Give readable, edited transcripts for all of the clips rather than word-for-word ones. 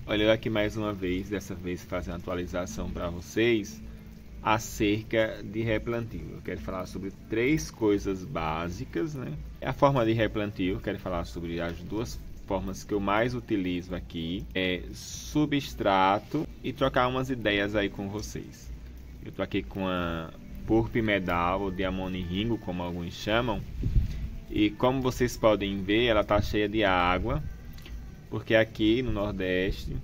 Olha eu aqui mais uma vez, dessa vez fazendo uma atualização para vocês acerca de replantio. Eu quero falar sobre 3 coisas básicas, né? A forma de replantio, eu quero falar sobre as 2 formas que eu mais utilizo aqui, é substrato, e trocar umas ideias aí com vocês. Eu tô aqui com a Purp Medal, ou Diamond Ringo, como alguns chamam, e como vocês podem ver, ela tá cheia de água, porque aqui no Nordeste,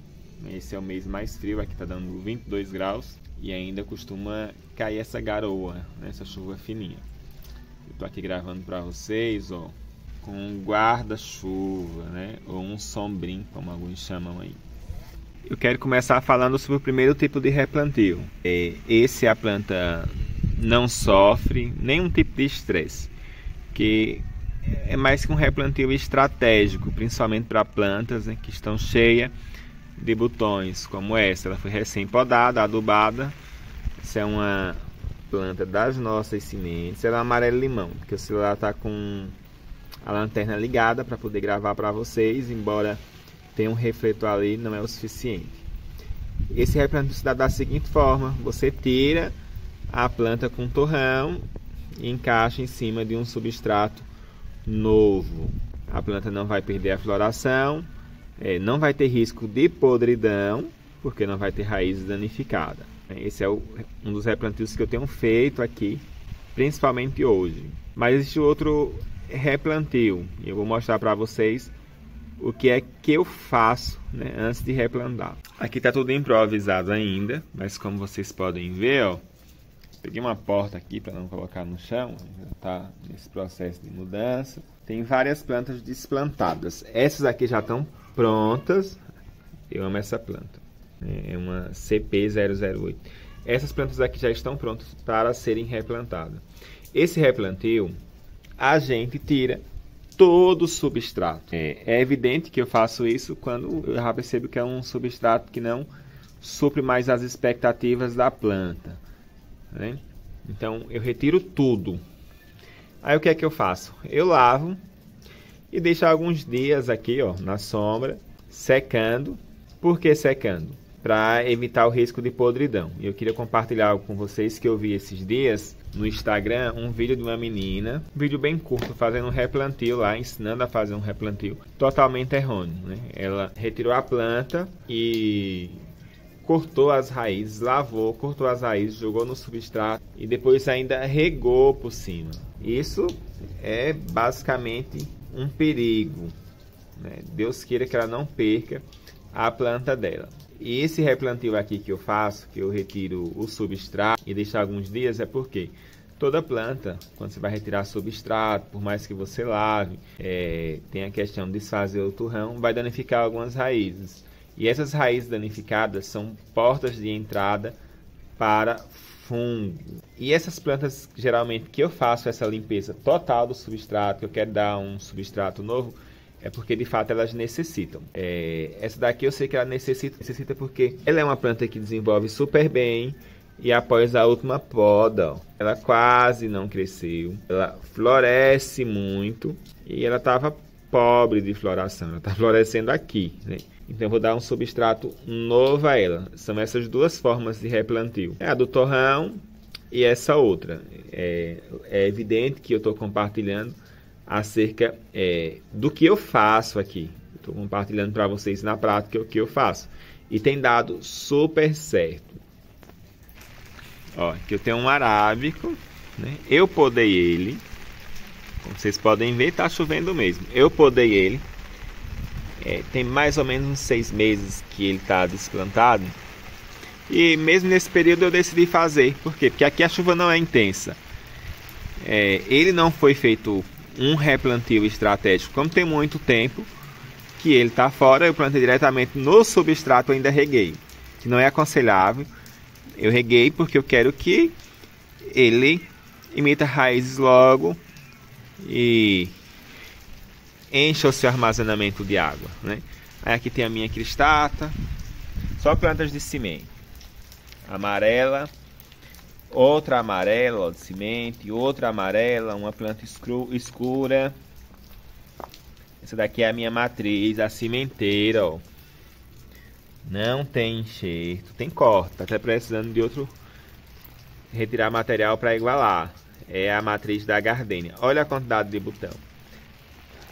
esse é o mês mais frio, aqui tá dando 22 graus, e ainda costuma cair essa garoa, né, essa chuva fininha. Eu tô aqui gravando para vocês, ó, com um guarda-chuva, né, ou um sombrim, como alguns chamam aí. Eu quero começar falando sobre o primeiro tipo de replantio. Esse a planta não sofre nenhum tipo de estresse, que é mais que um replantio estratégico, principalmente para plantas, né, que estão cheias de botões, como essa. Ela foi recém-podada, adubada. Essa é uma planta das nossas sementes. Ela é amarelo-limão, porque o celular está com a lanterna ligada para poder gravar para vocês, embora tenha um refletor ali, não é o suficiente. Esse replantio se dá da seguinte forma: você tira a planta com torrão e encaixa em cima de um substrato novo. A planta não vai perder a floração, não vai ter risco de podridão, porque não vai ter raízes danificadas. Esse é um dos replantios que eu tenho feito aqui, principalmente hoje. Mas existe outro replantio, e eu vou mostrar para vocês o que é que eu faço, né, antes de replantar. Aqui está tudo improvisado ainda, mas como vocês podem ver, ó, peguei uma porta aqui para não colocar no chão, já está nesse processo de mudança. Tem várias plantas desplantadas. Essas aqui já estão prontas. Eu amo essa planta. É uma CP008. Essas plantas aqui já estão prontas para serem replantadas. Esse replantio, a gente tira todo o substrato. É evidente que eu faço isso quando eu já percebo que é um substrato que não supre mais as expectativas da planta, né? Então eu retiro tudo. Aí o que é que eu faço? Eu lavo e deixo alguns dias aqui, ó, na sombra, secando. Por que secando? Para evitar o risco de podridão. E eu queria compartilhar algo com vocês que eu vi esses dias no Instagram, um vídeo de uma menina, um vídeo bem curto, fazendo um replantio lá, ensinando a fazer um replantio totalmente errôneo, né? Ela retirou a planta e cortou as raízes, lavou, cortou as raízes, jogou no substrato e depois ainda regou por cima. Isso é basicamente um perigo, né? Deus queira que ela não perca a planta dela. E esse replantio aqui que eu faço, que eu retiro o substrato e deixo alguns dias, é porque toda planta, quando você vai retirar substrato, por mais que você lave, tem a questão de desfazer o turrão, vai danificar algumas raízes. E essas raízes danificadas são portas de entrada para fungo. E essas plantas, geralmente, que eu faço essa limpeza total do substrato, que eu quero dar um substrato novo, é porque de fato elas necessitam. Essa daqui eu sei que ela necessita porque ela é uma planta que desenvolve super bem. E após a última poda, ó, ela quase não cresceu. Ela floresce muito e ela estava pobre de floração. Ela está florescendo aqui, né? Então eu vou dar um substrato novo a ela. São essas 2 formas de replantio. É a do torrão e essa outra. É evidente que eu estou compartilhando acerca do que eu faço aqui. Estou compartilhando para vocês na prática o que eu faço. E tem dado super certo. Ó, aqui eu tenho um arábico, né? Eu podei ele. Como vocês podem ver, está chovendo mesmo. Eu podei ele. Tem mais ou menos uns 6 meses que ele está desplantado. E mesmo nesse período eu decidi fazer. Por quê? Porque aqui a chuva não é intensa. Ele não foi feito um replantio estratégico, como tem muito tempo que ele está fora. Eu plantei diretamente no substrato, ainda reguei, que não é aconselhável. Eu reguei porque eu quero que ele imita raízes logo e encha o seu armazenamento de água, né? Aí aqui tem a minha cristata, só plantas de semente, amarela, outra amarela, ó, de semente, outra amarela, uma planta escura. Essa daqui é a minha matriz, a sementeira, ó. não tem enxerto, tem corte, tá até precisando de outro, retirar material para igualar. É a matriz da Gardenia. Olha a quantidade de botão.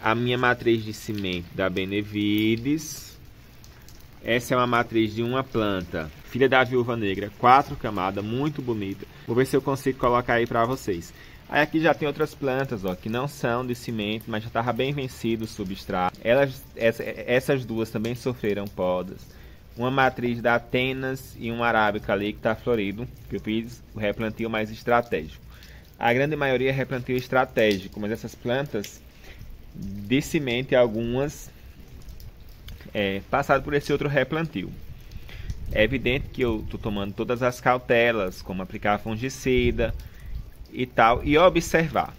A minha matriz de cimento da Benevides. Essa é uma matriz de uma planta, filha da viúva negra, 4 camadas, muito bonita. Vou ver se eu consigo colocar aí para vocês. Aí aqui já tem outras plantas, ó, que não são de cimento, mas já estava bem vencido o substrato. Essas duas também sofreram podas. Uma matriz da Atenas e um arábica ali que está florido, que eu fiz o replantio mais estratégico. A grande maioria é replantio estratégico, mas essas plantas de cimento, algumas passaram por esse outro replantio. É evidente que eu estou tomando todas as cautelas, como aplicar fungicida e tal, e observar.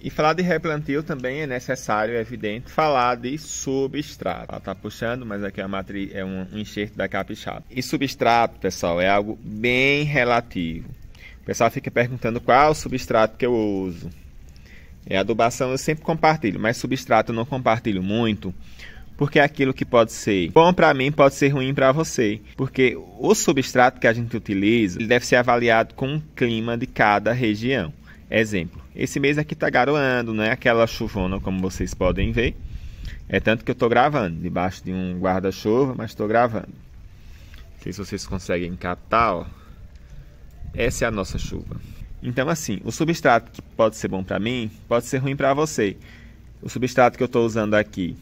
E falar de replantio também é necessário, é evidente, falar de substrato. Ela está puxando, mas aqui a matriz é um enxerto da capixaba. E substrato, pessoal, é algo bem relativo. O pessoal fica perguntando qual substrato que eu uso. Adubação eu sempre compartilho, mas substrato eu não compartilho muito, porque é aquilo que pode ser bom para mim, pode ser ruim para você. Porque o substrato que a gente utiliza, ele deve ser avaliado com o clima de cada região. Exemplo, esse mês aqui está garoando, não é aquela chuvona como vocês podem ver. É tanto que eu estou gravando debaixo de um guarda-chuva, mas estou gravando. Não sei se vocês conseguem captar, ó. Essa é a nossa chuva. Então assim, o substrato que pode ser bom para mim, pode ser ruim para você. O substrato que eu estou usando aqui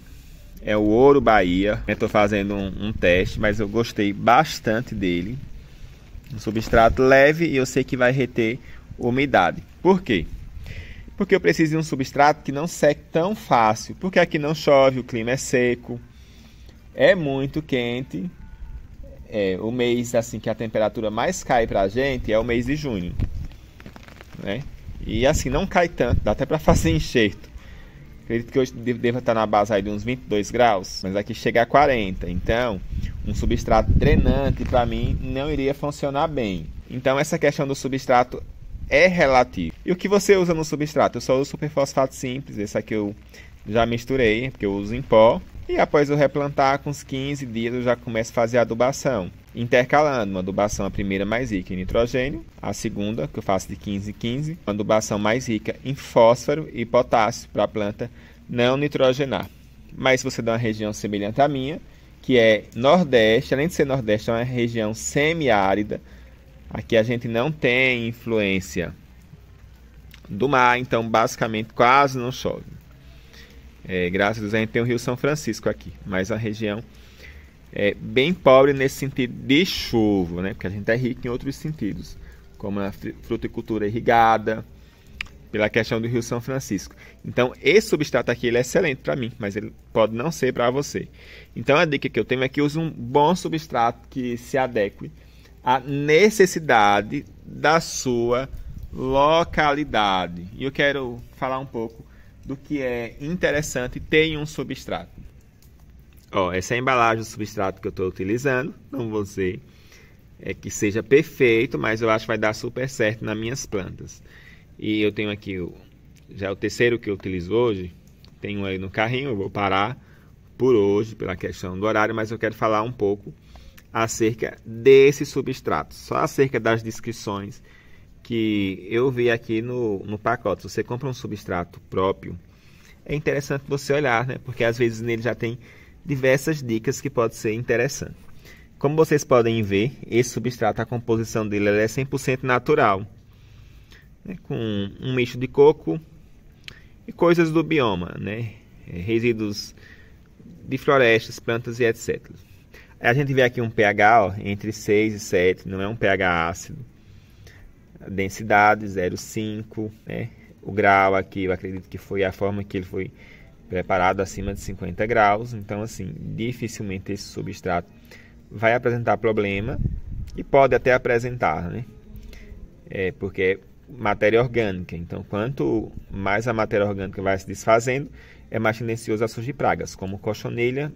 é o Ouro Bahia. Eu estou fazendo um teste, mas eu gostei bastante dele. Um substrato leve e eu sei que vai reter umidade. Por quê? Porque eu preciso de um substrato que não seque tão fácil. Porque aqui não chove, o clima é seco, é muito quente. O mês assim que a temperatura mais cai pra gente é o mês de junho, né? E assim, não cai tanto, dá até para fazer enxerto. Acredito que hoje deva estar na base aí de uns 22 graus, mas aqui chega a 40. Então, um substrato drenante para mim não iria funcionar bem. Então, essa questão do substrato é relativo. E o que você usa no substrato? Eu só uso superfosfato simples, esse aqui eu já misturei, porque eu uso em pó. E após eu replantar, com uns 15 dias eu já começo a fazer a adubação. Intercalando uma adubação, a primeira mais rica em nitrogênio, a segunda, que eu faço de 15 em 15, uma adubação mais rica em fósforo e potássio, para a planta não nitrogenar. Mas se você dá uma região semelhante à minha, que é Nordeste, além de ser Nordeste, é uma região semiárida, aqui a gente não tem influência do mar, então basicamente quase não chove. Graças a Deus a gente tem o Rio São Francisco aqui, mas a região é bem pobre nesse sentido de chuva, né? Porque a gente é rico em outros sentidos, como a fruticultura irrigada, pela questão do Rio São Francisco. Então esse substrato aqui ele é excelente para mim, mas ele pode não ser para você. Então a dica que eu tenho é que use um bom substrato que se adeque à necessidade da sua localidade. E eu quero falar um pouco do que é interessante ter em um substrato. Essa é a embalagem do substrato que eu estou utilizando. Não vou dizer que seja perfeito, mas eu acho que vai dar super certo nas minhas plantas. E eu tenho aqui já o terceiro que eu utilizo hoje. Tenho aí no carrinho, eu vou parar por hoje pela questão do horário, mas eu quero falar um pouco acerca desse substrato. Só acerca das descrições que eu vi aqui no pacote. Se você compra um substrato próprio, é interessante você olhar, né? Porque às vezes nele já tem diversas dicas que pode ser interessante. Como vocês podem ver, esse substrato, a composição dele é 100% natural, né? Com um misto de coco e coisas do bioma, né? Resíduos de florestas, plantas e etc. A gente vê aqui um pH entre 6 e 7, não é um pH ácido. A densidade 0,5, né? O grau aqui eu acredito que foi a forma que ele foi preparado, acima de 50 graus. Então assim, dificilmente esse substrato vai apresentar problema, e pode até apresentar, né? Porque é matéria orgânica. Então quanto mais a matéria orgânica vai se desfazendo, é mais tendencioso a surgir pragas, como cochonilha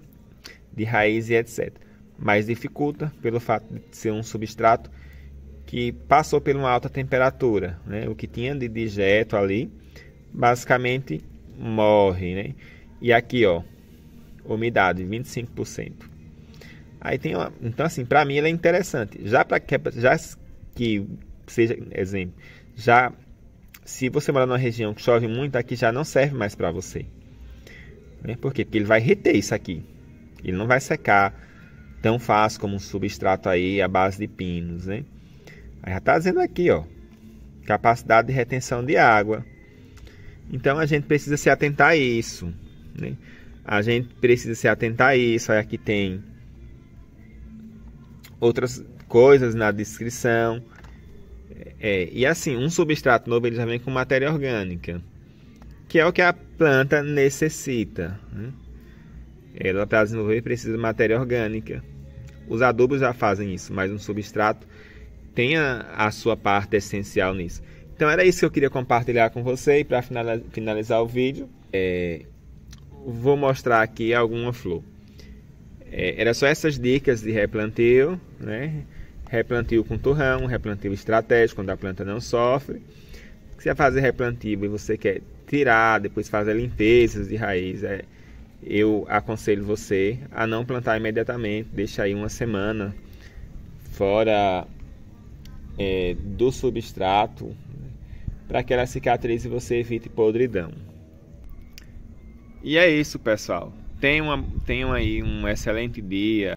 de raiz e etc. Mas dificulta pelo fato de ser um substrato que passou por uma alta temperatura, né? O que tinha de dejeto ali, basicamente morre, né? E aqui, ó, umidade 25%. Aí tem uma, então assim, para mim ele é interessante. Já que seja exemplo, já se você mora numa região que chove muito, aqui já não serve mais para você. Né? Por quê? Porque ele vai reter isso aqui. Ele não vai secar tão fácil como um substrato aí à base de pinos, né? Aí já está dizendo aqui, ó, capacidade de retenção de água. Então a gente precisa se atentar a isso, né? A gente precisa se atentar a isso. Aí aqui tem outras coisas na descrição. E assim, um substrato novo ele já vem com matéria orgânica, que é o que a planta necessita, né? Ela para desenvolver precisa de matéria orgânica. Os adubos já fazem isso, mas um substrato tem a sua parte essencial nisso. Então era isso que eu queria compartilhar com você. E para finalizar o vídeo, vou mostrar aqui alguma flor. Era só essas dicas de replantio, né? Replantio com torrão, replantio estratégico, quando a planta não sofre. Se você vai fazer replantio e você quer tirar, depois fazer limpezas de raiz, eu aconselho você a não plantar imediatamente. Deixa aí uma semana fora do substrato, para que ela cicatrize e você evite podridão. E é isso, pessoal. Tenham aí um excelente dia.